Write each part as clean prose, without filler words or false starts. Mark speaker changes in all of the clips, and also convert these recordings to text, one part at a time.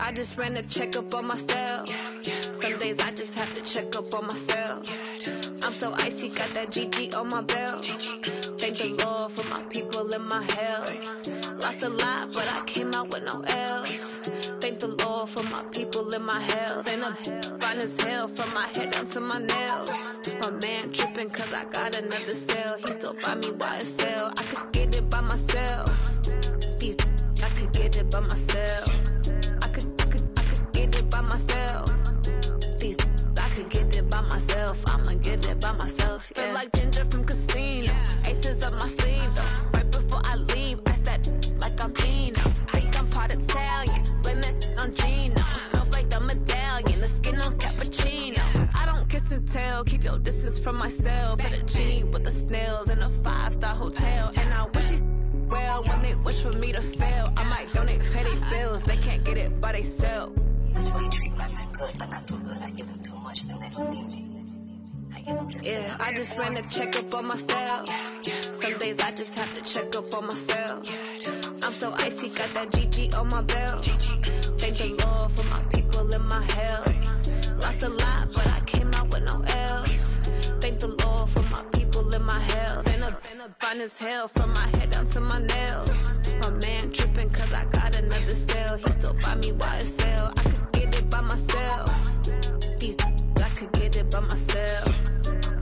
Speaker 1: I just ran a checkup on myself. Some days I just have to check up on myself. I'm so icy, got that GG on my belt. Thank the Lord for my people in my health. Lost a lot, but I came out with no L's. Thank the Lord for my people in my health. And I'm fine as hell from my head down to my nails. My man tripping cause I got another cell. He still buy me YSL. I could get it by myself. These I could get it by myself. I could get it by myself. These I could get it by myself. I'ma get it by myself. Yeah. Feel like Ginger from Casino. Aces up my sleeve though. Right before I leave, I said like I'm Dino. Think I'm part Italian. Blame it on Gino. Smells like the medallion. The skin on cappuccino. I don't kiss and tell. Keep your distance from myself. At a G with the snails in a 5-star hotel. And I wish he well when they wish for me to fail. I might donate petty bills. They can't get it by themselves.
Speaker 2: That's why you treat my men good, but not too good. I give them too much, then they don't need me. I give them just enough.
Speaker 1: I just ran a checkup on myself. Some days I just have to check up on myself. I'm so icy, got that GG on my belt. Thank the Lord for my people in my health. Lost a lot, but I came out with no L's. Thank the Lord for my people in my health. And I'm fine as hell from my head down to my nails. My man tripping cause I got another cell. He still buy me YSL. I could get it by myself. These I could get it by myself.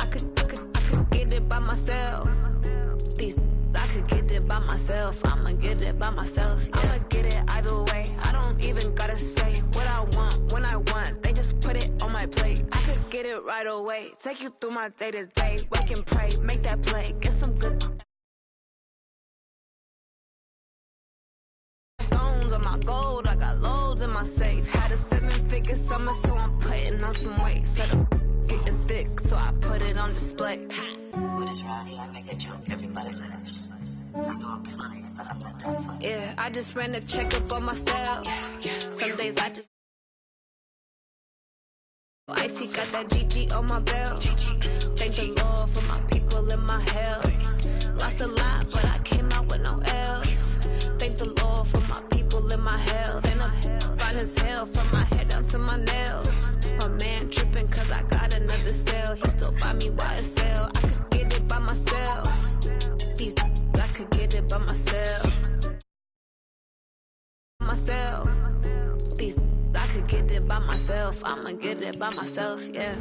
Speaker 1: I could get it by myself. These I could get it by myself. I'ma get it by myself. Yeah. I'ma get it either way. I don't even gotta say what I want when I want. They just put it on my plate. I could get it right away. Take you through my day to day. Wake and pray, make that play, get some good stones on my gold. I got loads in my safe. Had a 7-figure summer, so I'm putting on some weight. Set up getting thick, so I put it on display.
Speaker 2: With this round, I make a joke. Everybody laughs. I know I'm funny, but I'm not that funny.
Speaker 1: Yeah, I just ran a checkup on myself. Some days I just icy, got that GG on my belt. Thank the Lord for my people in my health. Lost a lot, but I came out with no L's. Thank the Lord for my people in my health. And I'm fine as hell from my head down to my nails. My man tripping cause I got another cell. He still buy me YSL. I could get it by myself. These I could get it by myself. These I could get it by myself. I'ma get it by myself, yeah.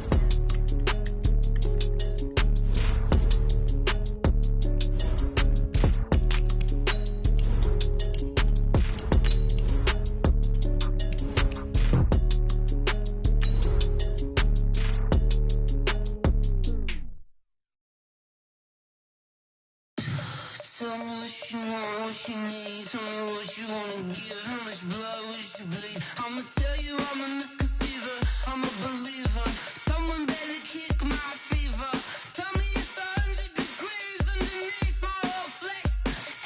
Speaker 3: Tell me what you want, what you need. Tell me what you wanna give. How much blood would you bleed? I'ma tell you I'm a misconceiver. I'm a believer. Someone better kick my fever. Tell me it's 100 degrees underneath my whole flesh.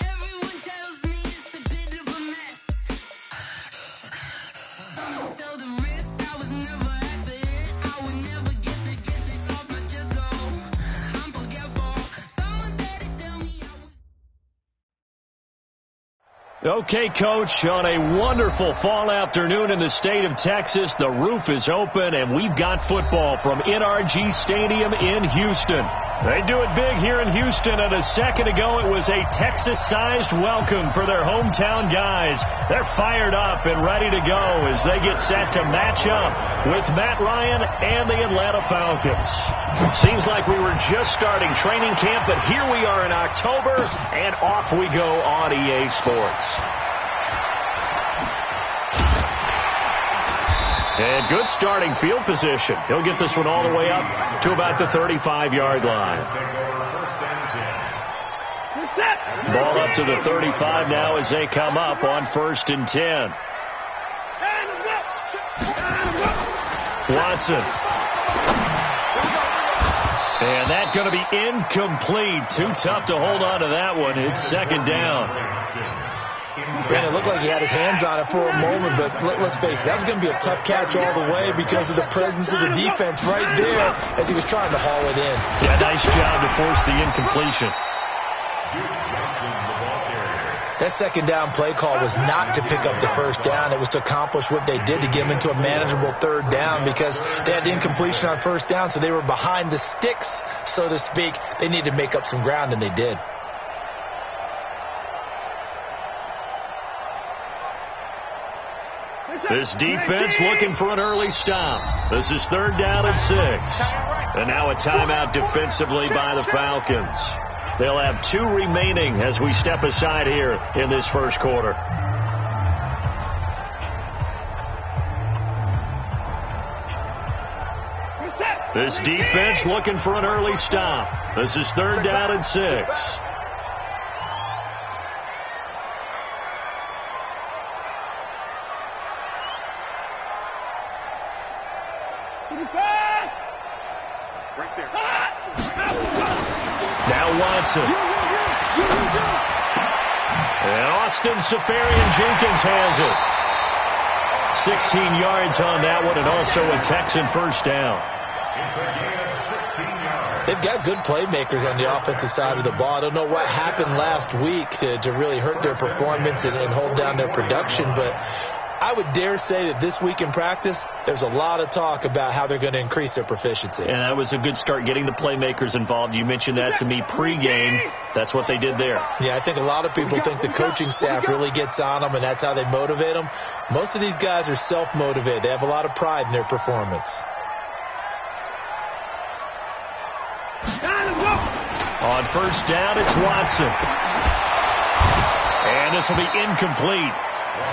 Speaker 3: Everyone tells me it's a bit of a mess. I'ma tell the risk I was never at the end. I would never get it off my chest. No, I'm forgetful. Someone better tell me I was.
Speaker 4: Okay, Coach, on a wonderful fall afternoon in the state of Texas, the roof is open, and we've got football from NRG Stadium in Houston. They do it big here in Houston, and a second ago it was a Texas-sized welcome for their hometown guys. They're fired up and ready to go as they get set to match up with Matt Ryan and the Atlanta Falcons. Seems like we were just starting training camp, but here we are in October, and off we go on EA Sports. And good starting field position. He'll get this one all the way up to about the 35-yard line. Ball up to the 35 now as they come up on 1st and 10. Watson. And that's going to be incomplete. Too tough to hold on to that one. It's 2nd down.
Speaker 5: And it looked like he had his hands on it for a moment, but let's face it, that was going to be a tough catch all the way because of the presence of the defense right there as he was trying to haul it in.
Speaker 4: Yeah, nice job to force the incompletion.
Speaker 5: That second down play call was not to pick up the first down. It was to accomplish what they did to get them into a manageable third down because they had incompletion on first down, so they were behind the sticks, so to speak. They needed to make up some ground, and they did.
Speaker 4: This defense looking for an early stop. This is 3rd down and 6. And now a timeout defensively by the Falcons. They'll have 2 remaining as we step aside here in this first quarter. This defense looking for an early stop. This is 3rd down and 6. Now Watson. And Austin Safarian-Jenkins has it. 16 yards on that one, and also a Texan first down.
Speaker 5: They've got good playmakers on the offensive side of the ball. I don't know what happened last week to really hurt their performance and hold down their production, but I would dare say that this week in practice, there's a lot of talk about how they're going to increase their proficiency.
Speaker 4: And that was a good start, getting the playmakers involved. You mentioned that to me pregame. That's what they did there.
Speaker 5: Yeah, I think a lot of people think the coaching staff really gets on them, and that's how they motivate them. Most of these guys are self-motivated. They have a lot of pride in their performance.
Speaker 4: On first down, it's Watson. And this will be incomplete.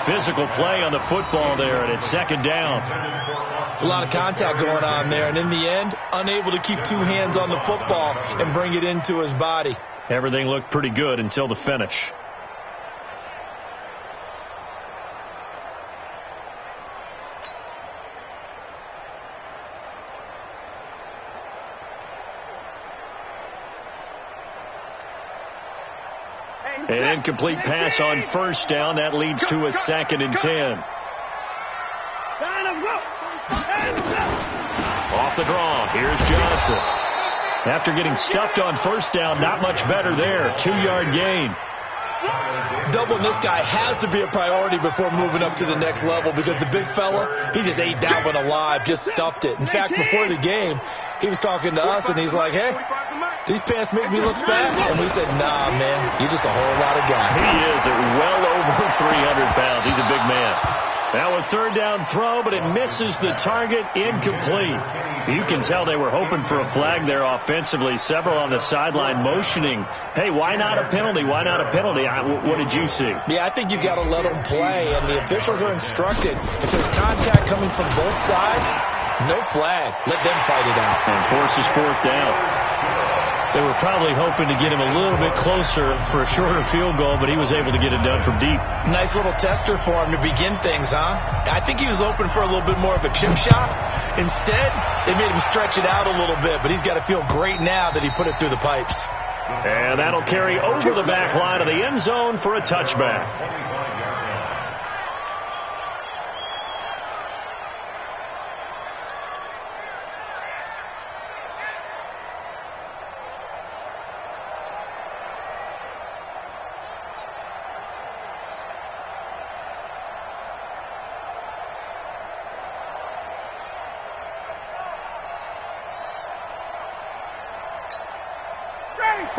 Speaker 4: Physical play on the football there, and it's 2nd down.
Speaker 5: It's a lot of contact going on there, and in the end, unable to keep 2 hands on the football and bring it into his body.
Speaker 4: Everything looked pretty good until the finish. An incomplete pass on first down. That leads to a 2nd and 10. Off the draw. Here's Johnson. After getting stuffed on first down, not much better there. 2-yard gain.
Speaker 5: Doubling this guy has to be a priority before moving up to the next level because the big fella, he just ate that one alive, just stuffed it. In fact, before the game, he was talking to us, and he's like, hey, these pants make me look fat. And we said, nah, man, you're just a whole lot of guy.
Speaker 4: He is at well over 300 pounds. He's a big man. Now a 3rd down throw, but it misses the target, incomplete. You can tell they were hoping for a flag there offensively. Several on the sideline motioning, hey, why not a penalty? Why not a penalty? What did you see?
Speaker 5: Yeah, I think you've got to let them play, and the officials are instructed. If there's contact coming from both sides, no flag. Let them fight it out.
Speaker 4: And forces 4th down. They were probably hoping to get him a little bit closer for a shorter field goal, but he was able to get it done from deep.
Speaker 5: Nice little tester for him to begin things, huh? I think he was hoping for a little bit more of a chip shot. Instead, they made him stretch it out a little bit, but he's got to feel great now that he put it through the pipes.
Speaker 4: And that'll carry over the back line of the end zone for a touchback.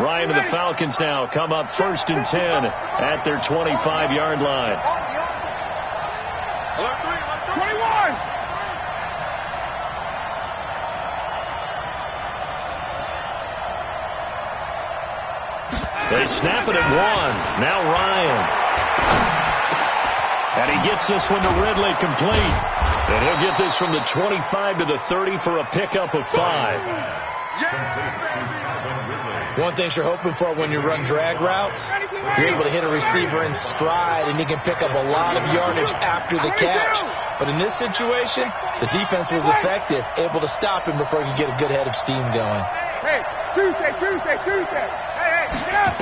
Speaker 4: Ryan and the Falcons now come up 1st and 10 at their 25-yard line.
Speaker 3: 21.
Speaker 4: They snap it at 1. Now Ryan. And he gets this one to Ridley complete. And he'll get this from the 25 to the 30 for a pickup of 5.
Speaker 5: One thing you're hoping for when you run drag routes, you're able to hit a receiver in stride, and he can pick up a lot of yardage after the catch. But in this situation, the defense was effective, able to stop him before he could get a good head of steam going.
Speaker 3: Hey, Tuesday. Hey, get up.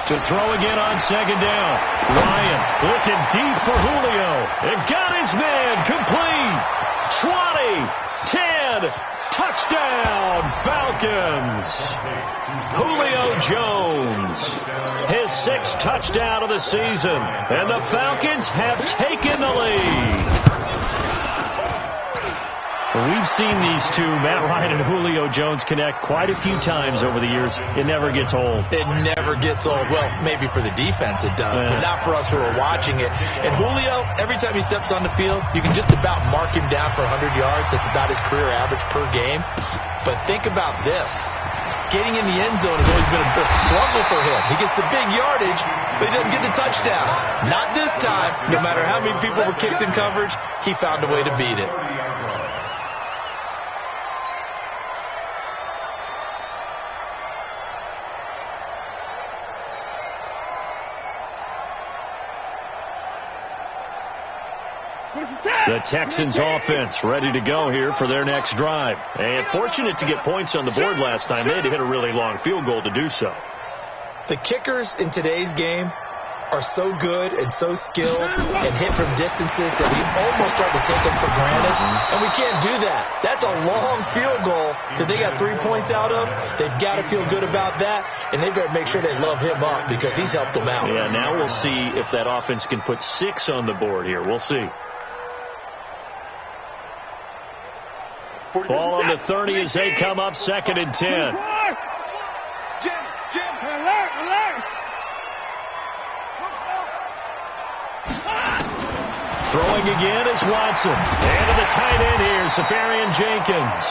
Speaker 4: To throw again on 2nd down. Ryan looking deep for Julio. It got his man complete. 20, 10, Touchdown, Falcons! Julio Jones, his 6th touchdown of the season, and the Falcons have taken the lead. We've seen these two, Matt Ryan and Julio Jones, connect quite a few times over the years. It never gets old.
Speaker 5: It never gets old. Well, maybe for the defense it does, but not for us who are watching it. And Julio, every time he steps on the field, you can just about mark him down for 100 yards. That's about his career average per game. But think about this. Getting in the end zone has always been a struggle for him. He gets the big yardage, but he doesn't get the touchdowns. Not this time. No matter how many people were kicked in coverage, he found a way to beat it.
Speaker 4: The Texans offense ready to go here for their next drive. And fortunate to get points on the board last time. They had to hit a really long field goal to do so.
Speaker 5: The kickers in today's game are so good and so skilled and hit from distances that we almost start to take them for granted. And we can't do that. That's a long field goal that they got 3 points out of. They've got to feel good about that, and they better make sure they love him up because he's helped them out.
Speaker 4: Yeah, now we'll see if that offense can put 6 on the board here. We'll see. Ball on the 30 as they come up 2nd and 10.
Speaker 3: Jim, alert!
Speaker 4: Throwing again is Watson. And to the tight end here, Safarian Jenkins.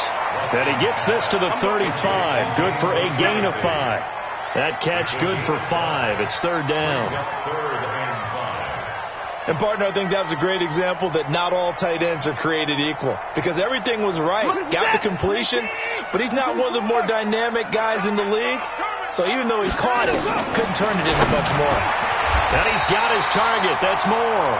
Speaker 4: And he gets this to the 35. Good for a gain of 5. That catch good for 5. It's 3rd down.
Speaker 5: And, partner, I think that was a great example that not all tight ends are created equal because everything was right. Got the completion, but he's not one of the more dynamic guys in the league. So even though he caught it, couldn't turn it into much more.
Speaker 4: And he's got his target. That's more.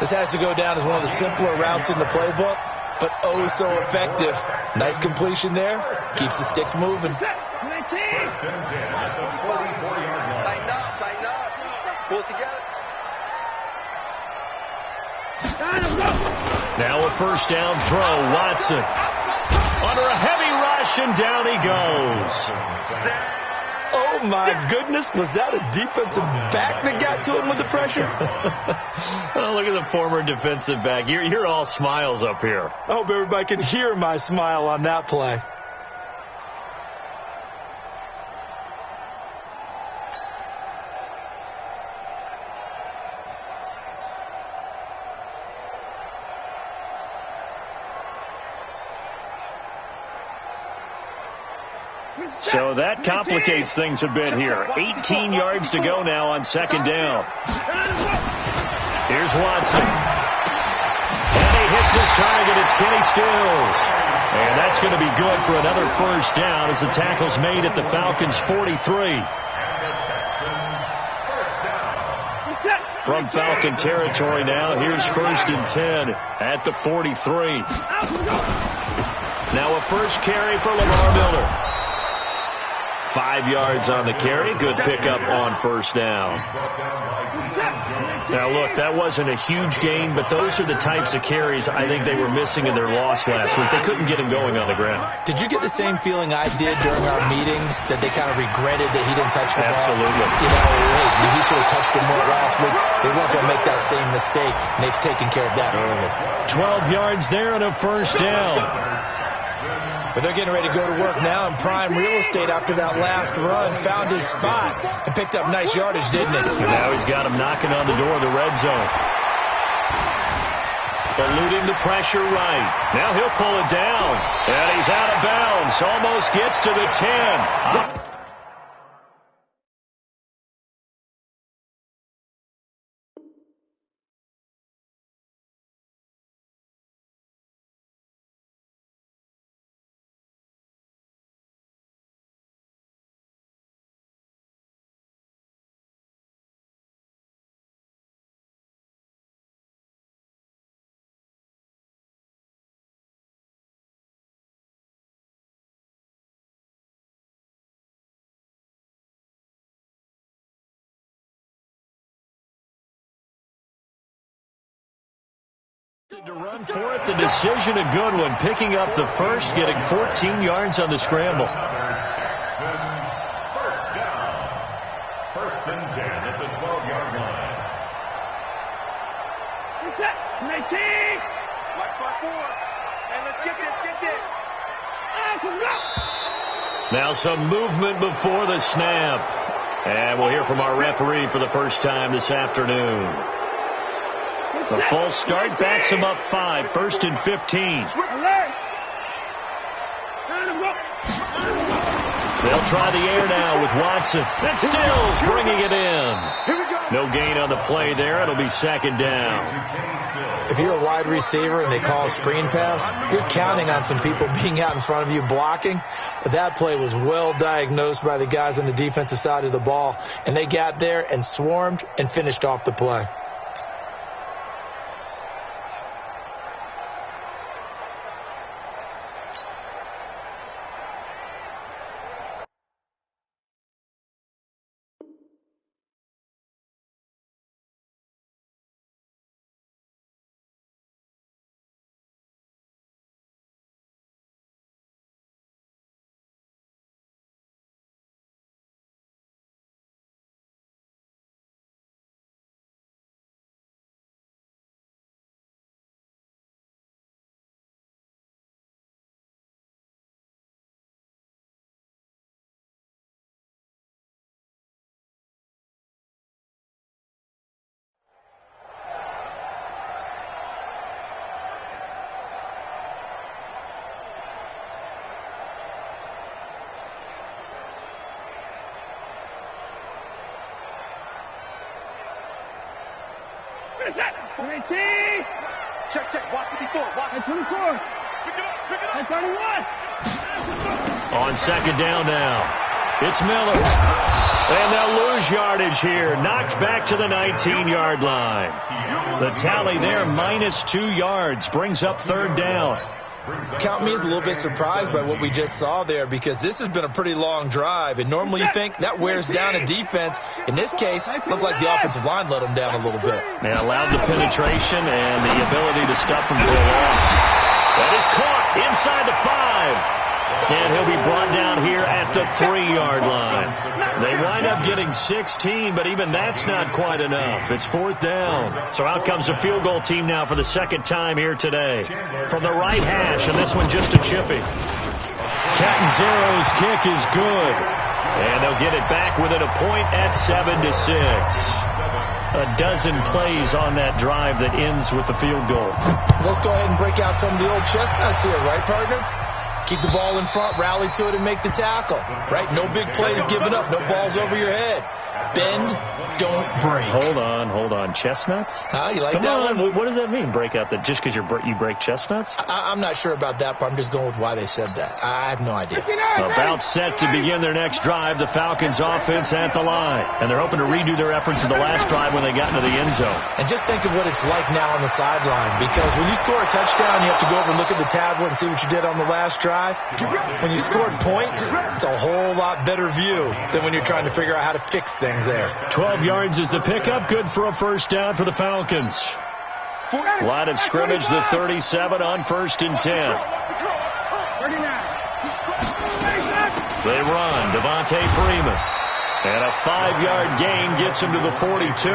Speaker 5: This has to go down as one of the simpler routes in the playbook, but oh so effective. Nice completion there. Keeps the sticks moving.
Speaker 2: Tighten up. Pull it together.
Speaker 4: Now a 1st down throw. Watson under a heavy rush, and down he goes.
Speaker 5: Oh, my goodness. Was that a defensive back that got to him with the pressure?
Speaker 4: Oh, look at the former defensive back. You're all smiles up here.
Speaker 5: I hope everybody can hear my smile on that play.
Speaker 4: So that complicates things a bit here. 18 yards to go now on 2nd down. Here's Watson. And he hits his target. It's Kenny Stills. And that's going to be good for another 1st down as the tackle's made at the Falcons' 43. From Falcon territory now, here's 1st and 10 at the 43. Now a first carry for Lamar Miller. 5 yards on the carry. Good pickup on 1st down. Now, look, that wasn't a huge gain, but those are the types of carries I think they were missing in their loss last week. They couldn't get him going on the ground.
Speaker 5: Did you get the same feeling I did during our meetings that they kind of regretted that he didn't touch the ball?
Speaker 4: Absolutely.
Speaker 5: You know, hey, he should have touched him more last week. They weren't going to make that same mistake, and they've taken care of that early.
Speaker 4: 12 yards there and a 1st down.
Speaker 5: But they're getting ready to go to work now in prime real estate after that last run. Found his spot and picked up nice yardage, didn't he?
Speaker 4: And now he's got him knocking on the door of the red zone. Eluding the pressure right. Now he'll pull it down. And he's out of bounds. Almost gets to the 10. To run for it, the decision a good one. Picking up the first, getting 14 yards on the scramble.
Speaker 6: Texans first down. First and 10 at the 12-yard line.
Speaker 7: Reset. 19. Watch my 4. And let's get this.
Speaker 4: Now some movement before the snap. And we'll hear from our referee for the first time this afternoon. The false start backs him up 5, first and 15. They'll try the air now with Watson. And Stills bringing it in. No gain on the play there. It'll be second down.
Speaker 5: If you're a wide receiver and they call a screen pass, you're counting on some people being out in front of you blocking. But that play was well diagnosed by the guys on the defensive side of the ball. And they got there and swarmed and finished off the play.
Speaker 7: Reset. 19. Check. Watch 54. Watch 24. Pick it up. 31.
Speaker 4: On second down now. It's Miller. And they'll lose yardage here. Knocked back to the 19-yard line. The tally there, -2 yards. Brings up third down.
Speaker 5: Count me as a little bit surprised by what we just saw there, because this has been a pretty long drive, and normally you think that wears down a defense. In this case, it looked like the offensive line let them down a little bit.
Speaker 4: They allowed the penetration and the ability to stuff them for a loss. That is caught inside the 5. And he'll be brought down here at the 3-yard line. They wind up getting 16, but even that's not quite enough. It's fourth down. So out comes the field goal team now for the second time here today. From the right hash, and this one just a chippy. Catanzaro's kick is good. And they'll get it back within a point at 7-6. A dozen plays on that drive that ends with the field goal.
Speaker 5: Let's go ahead and break out some of the old chestnuts here, right, partner? Keep the ball in front, rally to it, and make the tackle, right? No big plays given up, no balls over your head. Bend, don't break.
Speaker 4: Hold on. Chestnuts?
Speaker 5: Huh? You like
Speaker 4: Come
Speaker 5: that
Speaker 4: on.
Speaker 5: one?
Speaker 4: What does that mean, break out that just because you break chestnuts?
Speaker 5: I'm not sure about that, but I'm just going with why they said that. I have no idea.
Speaker 4: About set to begin their next drive, the Falcons offense at the line. And they're hoping to redo their efforts in the last drive when they got into the end zone.
Speaker 5: And just think of what it's like now on the sideline, because when you score a touchdown, you have to go over and look at the tablet and see what you did on the last drive. When you scored points, it's a whole lot better view than when you're trying to figure out how to fix things there.
Speaker 4: 12 yards is the pickup, good for a first down for the Falcons. Line of scrimmage, the 37 on first and 10. They run, Devontae Freeman. And a 5-yard gain gets him to the 42.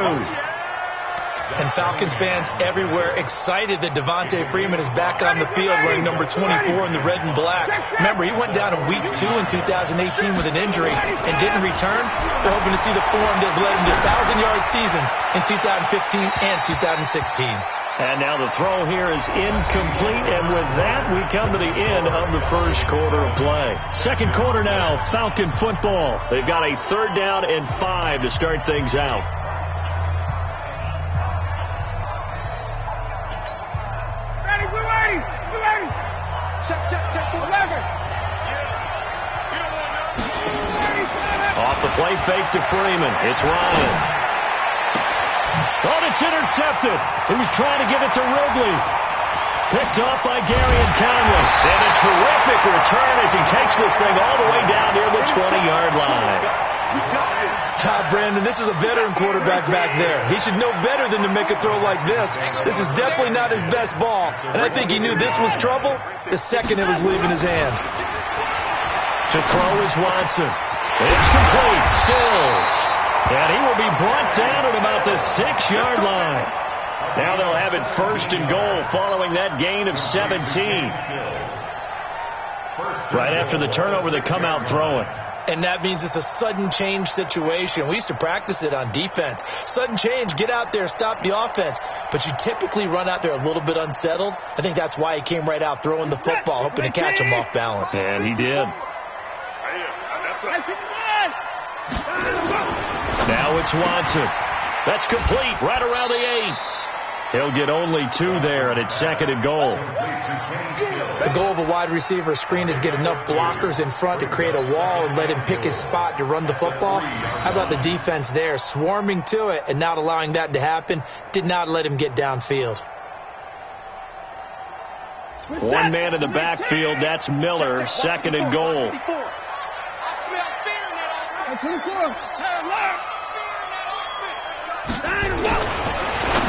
Speaker 5: And Falcons fans everywhere excited that Devontae Freeman is back on the field wearing number 24 in the red and black. Remember, he went down in week 2 in 2018 with an injury and didn't return. They're hoping to see the form that led him to 1,000-yard seasons in 2015 and 2016.
Speaker 4: And now the throw here is incomplete, and with that, we come to the end of the first quarter of play. Second quarter now, Falcon football. They've got a 3rd down and 5 to start things out.
Speaker 7: Check. 11.
Speaker 4: Off the play fake to Freeman. It's Ryan. Oh, it's intercepted. He was trying to give it to Wrigley. Picked off by Gary and Conley. And a terrific return as he takes this thing all the way down near the 20-yard line.
Speaker 5: Brandon, this is a veteran quarterback back there. He should know better than to make a throw like this. This is definitely not his best ball, and I think he knew this was trouble the second it was leaving his hand.
Speaker 4: To throw is Watson. It's complete. Stills. And he will be brought down at about the 6-yard line. Now they'll have it 1st and goal following that gain of 17. Right after the turnover, they come out throwing.
Speaker 5: And that means it's a sudden change situation. We used to practice it on defense. Sudden change, get out there, stop the offense. But you typically run out there a little bit unsettled. I think that's why he came right out throwing the football, hoping to catch him off balance.
Speaker 4: And he did. Now it's Watson. That's complete right around the 8. He'll get only 2 there, and it's 2nd and goal.
Speaker 5: The goal of a wide receiver screen is get enough blockers in front to create a wall and let him pick his spot to run the football. How about the defense there, swarming to it and not allowing that to happen? Did not let him get downfield.
Speaker 4: One man in the backfield, that's Miller, 2nd and goal.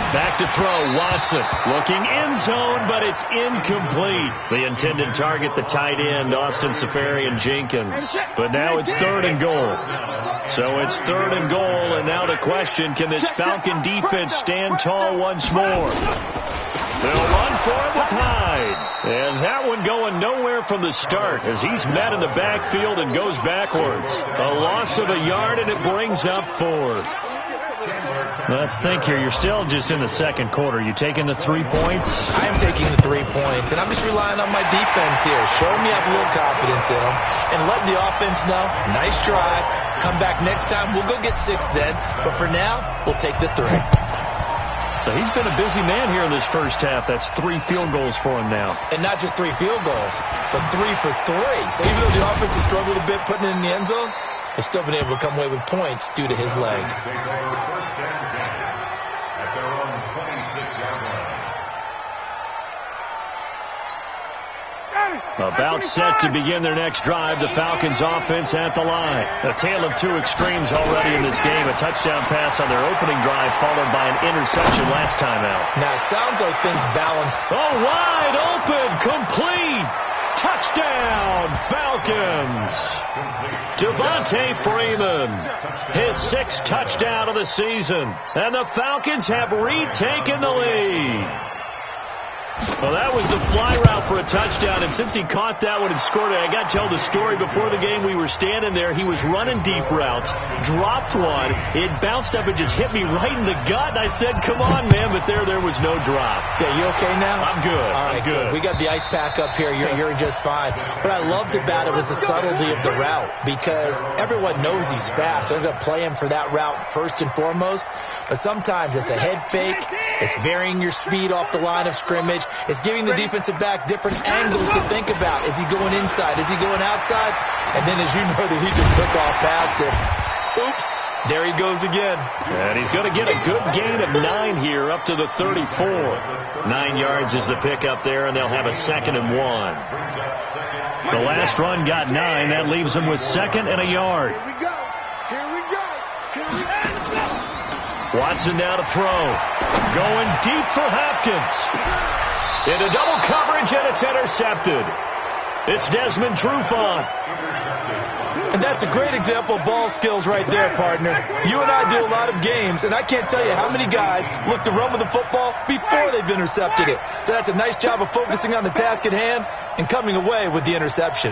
Speaker 4: Back to throw, Watson looking end zone, but it's incomplete. The intended target, the tight end, Austin Safarian-Jenkins. But now it's 3rd and goal. So it's 3rd and goal, and now the question, can this Falcon defense stand tall once more? They'll run for it with Hyde. And that one going nowhere from the start as he's met in the backfield and goes backwards. A loss of a yard, and it brings up 4th. Let's think here. You're still just in the 2nd quarter. You taking the 3 points?
Speaker 5: I am taking the 3 points, and I'm just relying on my defense here. Show me I have a little confidence in them, and let the offense know, nice drive. Come back next time. We'll go get 6 then, but for now, we'll take the 3.
Speaker 4: So he's been a busy man here in this first half. That's 3 field goals for him now.
Speaker 5: And not just 3 field goals, but 3 for 3. So even though the offense has struggled a bit putting it in the end zone, they've still been able to come away with points due to his leg.
Speaker 6: At their own 26-yard line.
Speaker 4: About set to begin their next drive. The Falcons offense at the line. A tale of 2 extremes already in this game. A touchdown pass on their opening drive followed by an interception last time out.
Speaker 5: Now it sounds like things balance.
Speaker 4: Oh, wide open, complete. Touchdown, Falcons. Devontae Freeman, his 6th touchdown of the season. And the Falcons have retaken the lead. Well, that was the fly route for a touchdown, and since he caught that one and scored it, I got to tell the story. Before the game, we were standing there. He was running deep routes, dropped one. It bounced up and just hit me right in the gut, and I said, come on, man, but there was no drop.
Speaker 5: Yeah, you okay now?
Speaker 4: I'm good.
Speaker 5: All right,
Speaker 4: I'm good.
Speaker 5: We got the ice pack up here. You're just fine. What I loved about it was the subtlety of the route, because everyone knows he's fast. They're going to play him for that route first and foremost, but sometimes it's a head fake. It's varying your speed off the line of scrimmage. It's giving the defensive back different angles to think about. Is he going inside? Is he going outside? And then, as you noted, he just took off past him. Oops, there he goes again.
Speaker 4: And he's going to get a good gain of 9 here up to the 34. 9 yards is the pickup there, and they'll have a 2nd and 1. The last run got 9. That leaves them with 2nd and a yard.
Speaker 7: Here we go.
Speaker 4: Watson now to throw. Going deep for Hopkins. Into double coverage, and it's intercepted. It's Desmond Trufant.
Speaker 5: And that's a great example of ball skills right there, partner. You and I do a lot of games, and I can't tell you how many guys look to run with the football before they've intercepted it. So that's a nice job of focusing on the task at hand and coming away with the interception.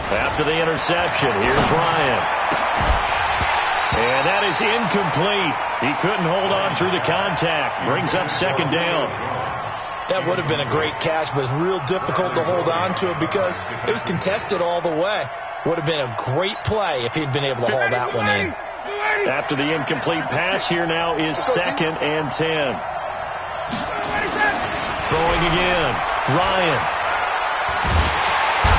Speaker 4: After the interception, here's Ryan. And that is incomplete. He couldn't hold on through the contact. Brings up 2nd down.
Speaker 5: That would have been a great catch, but it's real difficult to hold on to it because it was contested all the way. Would have been a great play if he'd been able to hold that one in.
Speaker 4: After the incomplete pass, here now is 2nd and 10. Throwing again. Ryan.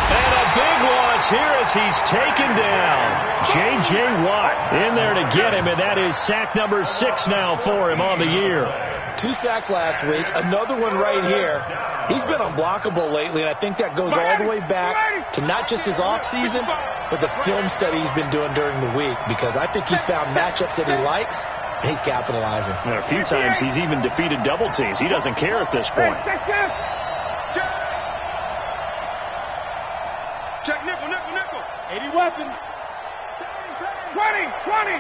Speaker 4: And a big loss here as he's taken down. J.J. Watt in there to get him, and that is sack number 6 now for him on the year.
Speaker 5: 2 sacks last week, another one right here. He's been unblockable lately, and I think that goes all the way back to not just his offseason, but the film study he's been doing during the week, because I think he's found matchups that he likes, and he's capitalizing.
Speaker 4: And a few times he's even defeated double teams. He doesn't care at this point.
Speaker 7: Check nickel, nickel, nickel. 80 weapon. 20.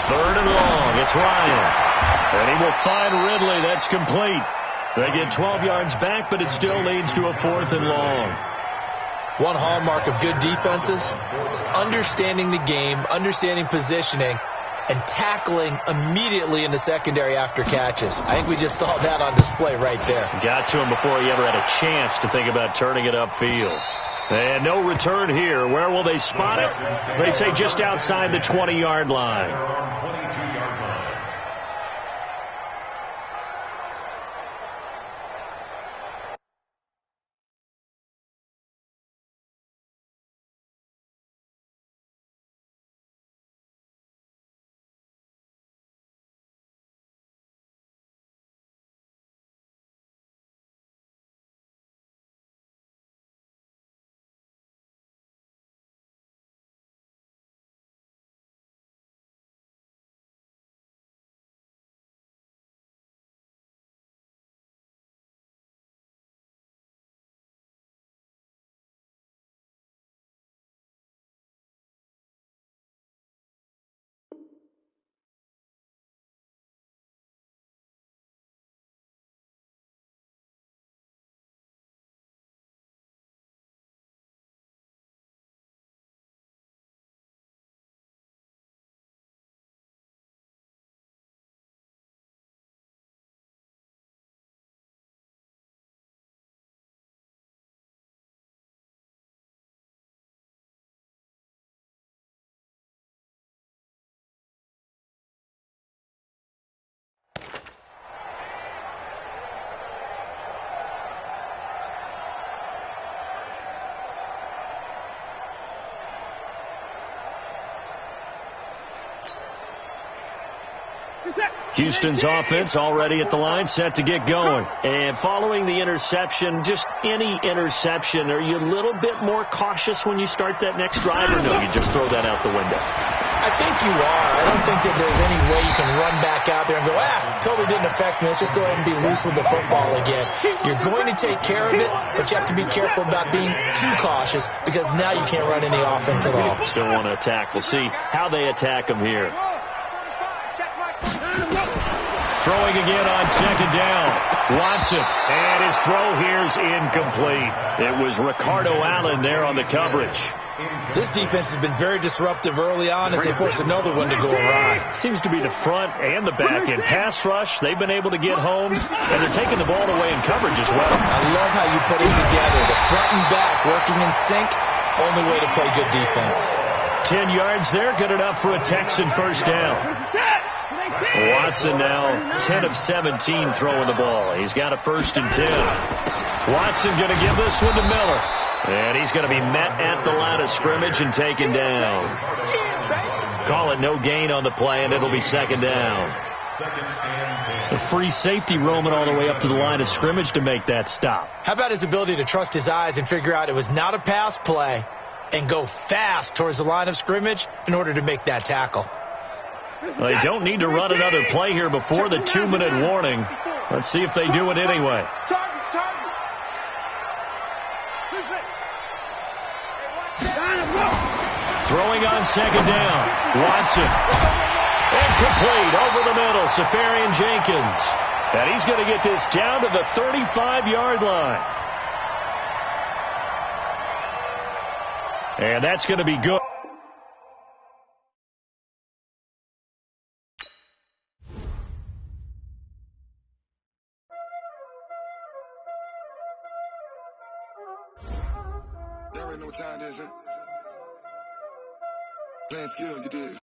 Speaker 4: Third and long. It's Ryan. And he will find Ridley. That's complete. They get 12 yards back, but it still leads to a 4th and long.
Speaker 5: One hallmark of good defenses is understanding the game, understanding positioning, and tackling immediately in the secondary after catches. I think we just saw that on display right there.
Speaker 4: Got to him before he ever had a chance to think about turning it upfield. And no return here. Where will they spot it? They say just outside the 20-yard line. Houston's offense already at the line, set to get going. And following the interception, just any interception, are you a little bit more cautious when you start that next drive, or no, you just throw that out the window?
Speaker 5: I think you are. I don't think that there's any way you can run back out there and go, totally didn't affect me. Let's just go ahead and be loose with the football again. You're going to take care of it, but you have to be careful about being too cautious, because now you can't run any offense at all.
Speaker 4: Still want to attack. We'll see how they attack him here. Throwing again on second down. Watson. And his throw here's incomplete. It was Ricardo Allen there on the coverage.
Speaker 5: This defense has been very disruptive early on as they force another one to go awry.
Speaker 4: Seems to be the front and the back. In pass rush, they've been able to get home, and they're taking the ball away in coverage as well.
Speaker 5: I love how you put it together. The front and back working in sync. Only way to play good defense.
Speaker 4: 10 yards there, good enough for a Texan first down. Watson now 10 of 17 throwing the ball. He's got a 1st and 10. Watson going to give this one to Miller. And he's going to be met at the line of scrimmage and taken down. Call it no gain on the play, and it'll be 2nd down. The free safety roaming all the way up to the line of scrimmage to make that stop.
Speaker 5: How about his ability to trust his eyes and figure out it was not a pass play and go fast towards the line of scrimmage in order to make that tackle?
Speaker 4: Well, they don't need to run another play here before the 2-minute warning. Let's see if they do it anyway. Throwing on 2nd down. Watson. Incomplete over the middle. Safarian Jenkins. And he's going to get this down to the 35-yard line. And that's going to be good.
Speaker 8: There ain't no time, is it? Playing skill, you did.